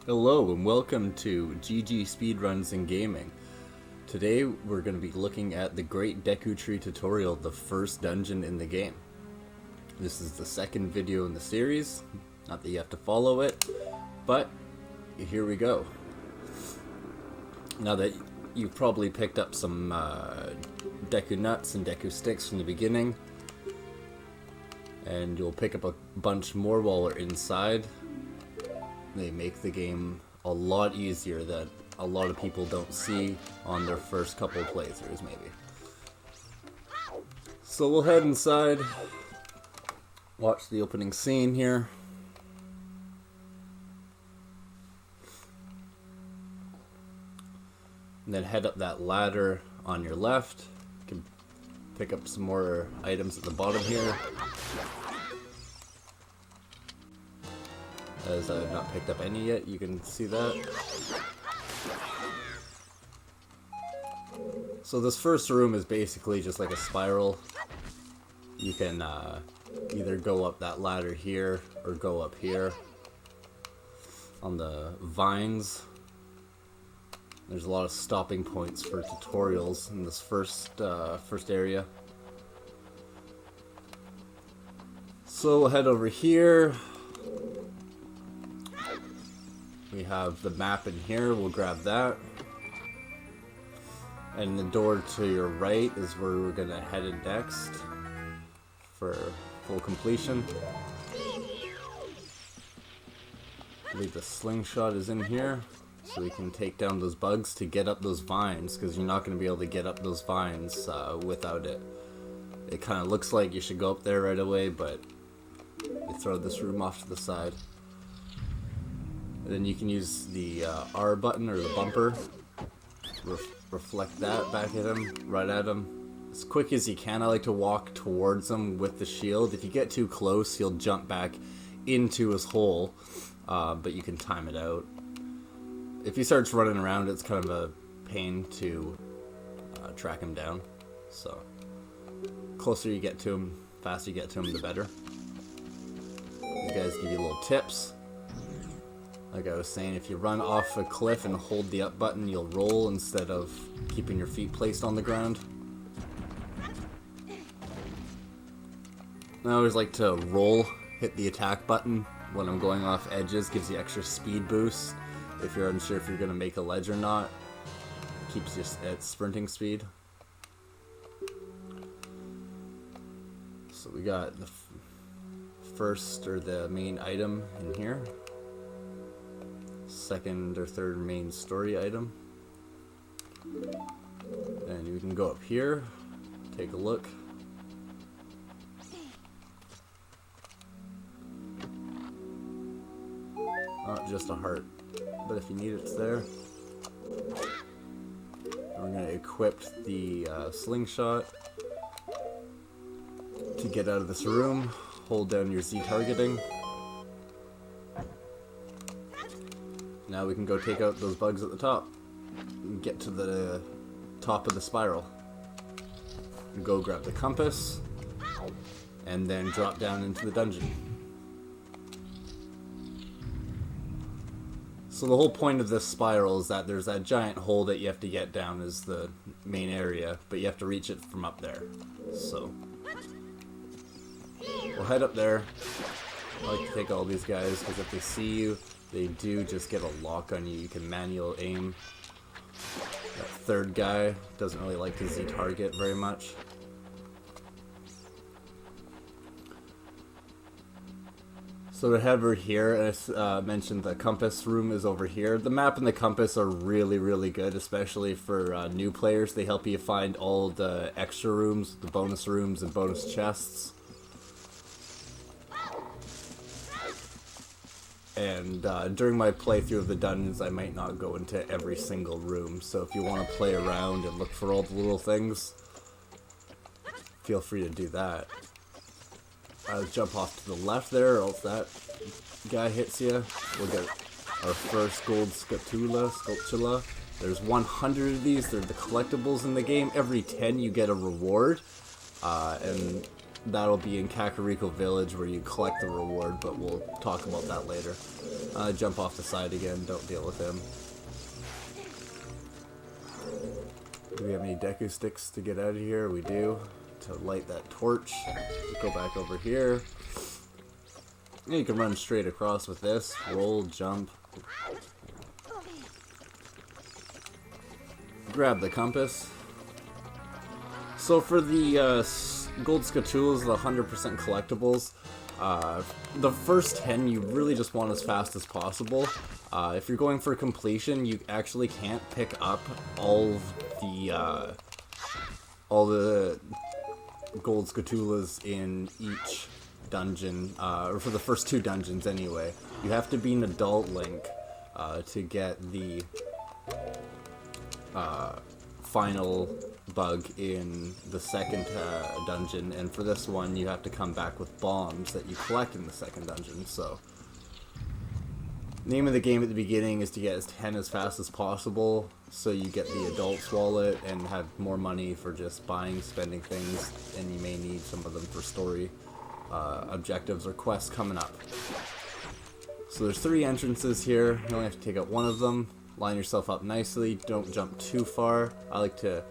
Hello and welcome to GG Speedruns in Gaming. Today we're going to be looking at the Great Deku Tree tutorial, the first dungeon in the game. This is the second video in the series, not that you have to follow it, but here we go. Now that you've probably picked up some Deku nuts and Deku sticks from the beginning, and you'll pick up a bunch more while we're inside. They make the game a lot easier that a lot of people don't see on their first couple playthroughs, maybe. So we'll head inside, watch the opening scene here. And then head up that ladder on your left. You can pick up some more items at the bottom here. As I've not picked up any yet, you can see that. So this first room is basically just like a spiral. You can either go up that ladder here or go up here on the vines. There's a lot of stopping points for tutorials in this first area. So we'll head over here. We have the map in here, we'll grab that. And the door to your right is where we're going to head in next for full completion. I believe the slingshot is in here, so we can take down those bugs to get up those vines, because you're not going to be able to get up those vines without it. It kind of looks like you should go up there right away, but you throw this room off to the side. Then you can use the R button or the bumper, reflect that back at him, right at him. As quick as you can. I like to walk towards him with the shield. If you get too close, he'll jump back into his hole, but you can time it out. If he starts running around, it's kind of a pain to track him down. So, closer you get to him, faster you get to him, the better. These guys give you little tips. Like I was saying, if you run off a cliff and hold the up button, you'll roll instead of keeping your feet placed on the ground. I always like to roll, hit the attack button when I'm going off edges, gives you extra speed boost. If you're unsure if you're going to make a ledge or not, keeps you at sprinting speed. So we got the first or the main item in here. Second or third main story item. And we can go up here, take a look. Not just a heart, but if you need it, it's there. And we're going to equip the slingshot to get out of this room. Hold down your Z targeting. Now we can go take out those bugs at the top and get to the top of the spiral. Go grab the compass and then drop down into the dungeon. So the whole point of this spiral is that there's that giant hole that you have to get down as the main area, but you have to reach it from up there. So we'll head up there. I like to take all these guys because if they see you, they do just get a lock on you. You can manual aim. That third guy doesn't really like to Z target very much. So to head over here, as I mentioned, the compass room is over here. The map and the compass are really good, especially for new players. They help you find all the extra rooms, the bonus rooms and bonus chests. And during my playthrough of the dungeons, I might not go into every single room. So if you want to play around and look for all the little things, feel free to do that. I'll jump off to the left there, or else that guy hits you. We'll get our first gold sculptula. There's 100 of these. They're the collectibles in the game. Every 10 you get a reward. And that'll be in Kakariko Village where you collect the reward, but we'll talk about that later. Jump off the side again, don't deal with him. Do we have any Deku sticks to get out of here? We do. To light that torch. Go back over here. And you can run straight across with this. Roll, jump. Grab the compass. So for the gold Scatulas, the 100% collectibles, the first 10 you really just want as fast as possible. If you're going for completion, you actually can't pick up all the gold Scatulas in each dungeon, or for the first 2 dungeons anyway. You have to be an adult Link to get the final bug in the second dungeon, and for this one you have to come back with bombs that you collect in the second dungeon. So name of the game at the beginning is to get as 10 as fast as possible, so you get the adult's wallet and have more money for just buying, spending things, and you may need some of them for story objectives or quests coming up. So there's 3 entrances here. You only have to take out one of them. Line yourself up nicely, don't jump too far. I like to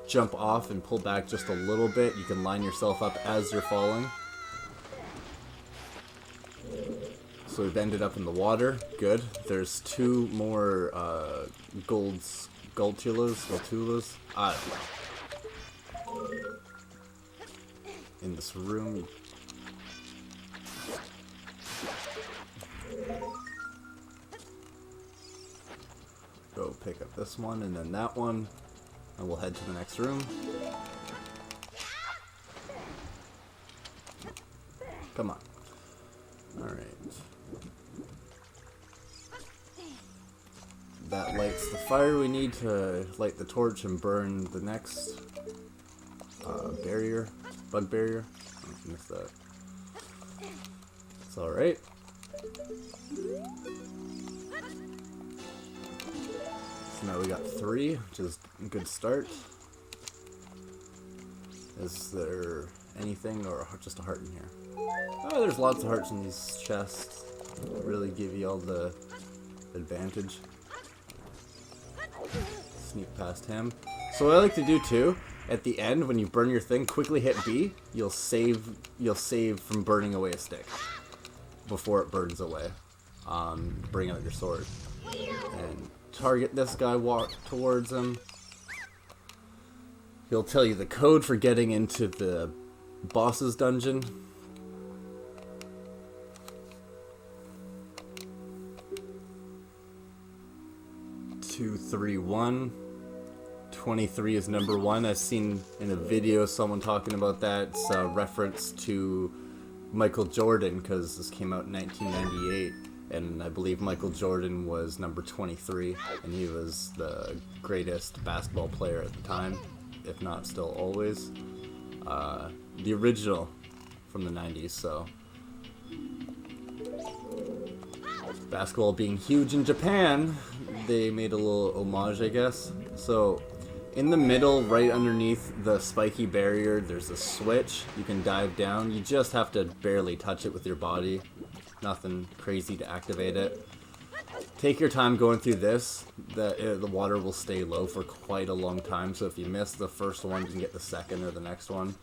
jump off and pull back just a little bit. You can line yourself up as you're falling. So we've ended up in the water. Good. There's 2 more gold Skulltulas. I don't know. In this room. Go pick up this one and then that one, and we'll head to the next room. Come on. Alright. That lights the fire we need to light the torch and burn the next barrier, bug barrier. I missed that. It's alright. So now we got 3, which is a good start. Is there anything or just a heart in here? Oh, there's lots of hearts in these chests. Really give you all the advantage. Sneak past him. So what I like to do too, at the end when you burn your thing, quickly hit B. You'll save from burning away a stick before it burns away. Bring out your sword and target this guy, walk towards him. He'll tell you the code for getting into the boss's dungeon. Two, 3, 1. 23 is number 1. I've seen in a video someone talking about that. It's a reference to Michael Jordan, because this came out in 1998. And I believe Michael Jordan was number 23, and he was the greatest basketball player at the time, if not still always. The original from the 90s, so. Basketball being huge in Japan, they made a little homage, I guess. So, in the middle, right underneath the spiky barrier, there's a switch. You can dive down. You just have to barely touch it with your body. Nothing crazy to activate it. Take your time going through this. The water will stay low for quite a long time, so if you miss the first one, you can get the second or the next one.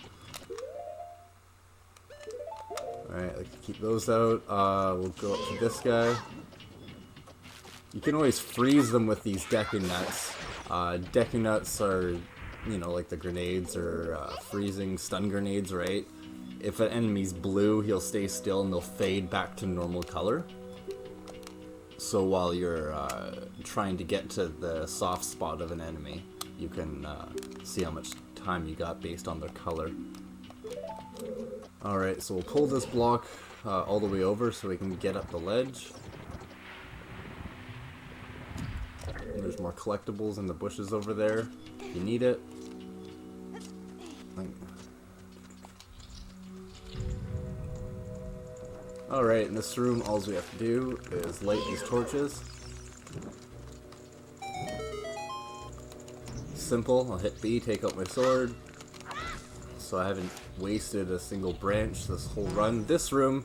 Alright, like to keep those out. We'll go up to this guy. You can always freeze them with these Deku nuts. Deku nuts are, you know, like the grenades or freezing stun grenades, right? If an enemy's blue, he'll stay still and they'll fade back to normal color. So while you're trying to get to the soft spot of an enemy, you can see how much time you got based on their color. Alright, so we'll pull this block all the way over so we can get up the ledge. And there's more collectibles in the bushes over there if you need it. Alright, in this room, all we have to do is light these torches. Simple. I'll hit B, take out my sword. so I haven't wasted a single branch this whole run. This room,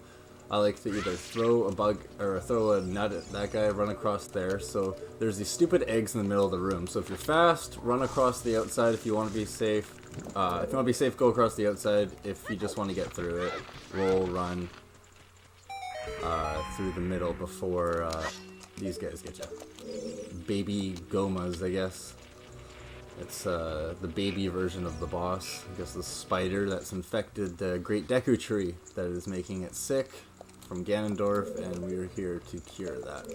I like to either throw a bug or throw a nut at that guy, run across there. So there's these stupid eggs in the middle of the room. So if you're fast, run across the outside. If you want to be safe, go across the outside. If you just want to get through it, roll, run through the middle before these guys get you. Baby Gomas, I guess. It's the baby version of the boss. I guess the spider that's infected the Great Deku Tree that is making it sick from Ganondorf, and we are here to cure that.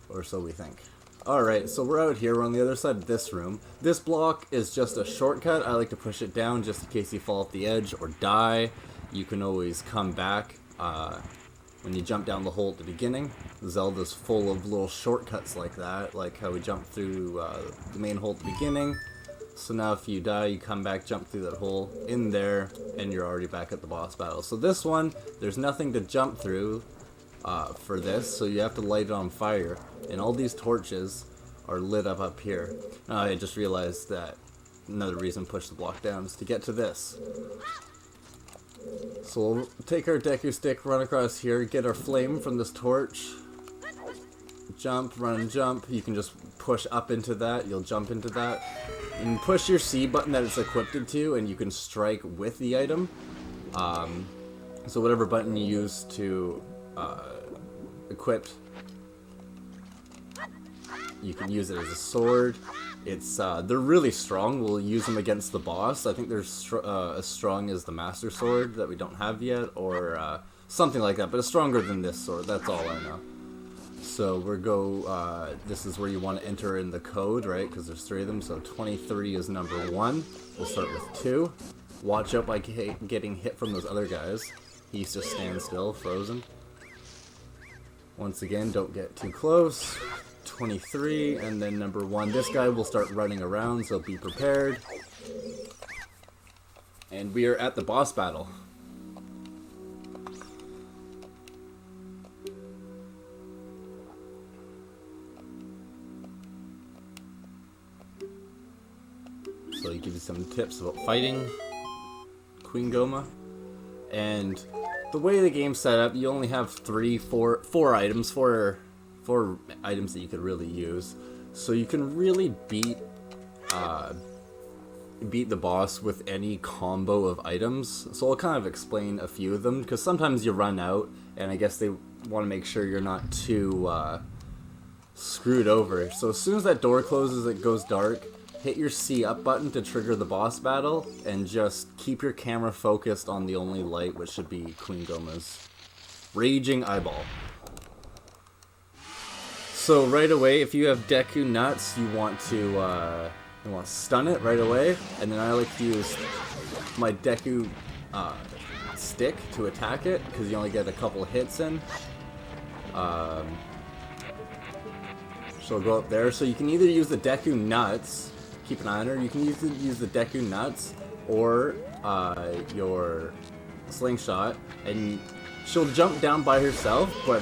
Or so we think. Alright, so we're out here. We're on the other side of this room. This block is just a shortcut. I like to push it down just in case you fall off the edge or die. You can always come back when you jump down the hole at the beginning. Zelda's full of little shortcuts like that, like how we jumped through the main hole at the beginning. So now if you die, you come back, jump through that hole in there, and you're already back at the boss battle. So this one, there's nothing to jump through for this, so you have to light it on fire. And all these torches are lit up here. Now I just realized that another reason to push the block down is to get to this. So we'll take our Deku stick, run across here, get our flame from this torch. Jump, run, jump. You can just push up into that. You'll jump into that. And push your C button that it's equipped to, and you can strike with the item. So whatever button you use to equip, you can use it as a sword. It's they're really strong. We'll use them against the boss. I think they're as strong as the Master Sword that we don't have yet, or something like that. But it's stronger than this sword. That's all I know. So this is where you want to enter in the code, right? Because there's 3 of them. So 23 is number 1. We'll start with 2. Watch out by getting hit from those other guys. He's just standing still, frozen. Once again, don't get too close. 23, and then number 1. This guy will start running around, so be prepared. And we are at the boss battle. So he gives you some tips about fighting Queen Goma. And the way the game's set up, you only have four items that you could really use. So you can really beat the boss with any combo of items. So I'll kind of explain a few of them, because sometimes you run out, and I guess they want to make sure you're not too screwed over. So as soon as that door closes, it goes dark. Hit your C up button to trigger the boss battle, and just keep your camera focused on the only light, which should be Queen Goma's raging eyeball. So right away, if you have Deku nuts, you want to stun it right away, and then I like to use my Deku stick to attack it, because you only get a couple hits in. So go up there. So you can either use the Deku nuts. Keep an eye on her. You can use the Deku nuts or your slingshot, and she'll jump down by herself, but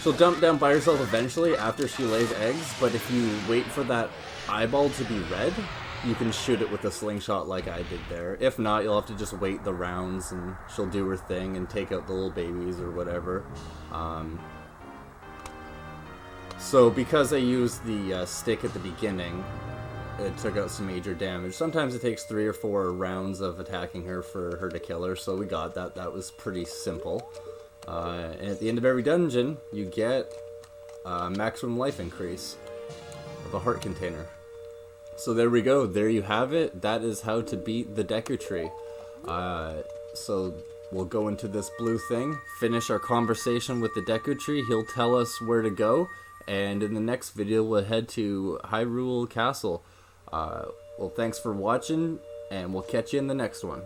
she'll jump down by herself eventually after she lays eggs, but if you wait for that eyeball to be red, you can shoot it with a slingshot like I did there. If not, you'll have to just wait the rounds, and she'll do her thing and take out the little babies or whatever. So because I used the stick at the beginning, it took out some major damage. Sometimes it takes 3 or 4 rounds of attacking her for her to kill her, so we got that. That was pretty simple. And at the end of every dungeon, you get a maximum life increase of a heart container. So there we go. There you have it. That is how to beat the Deku Tree. So we'll go into this blue thing, finish our conversation with the Deku Tree. He'll tell us where to go. And in the next video, we'll head to Hyrule Castle. Well, thanks for watching, and we'll catch you in the next one.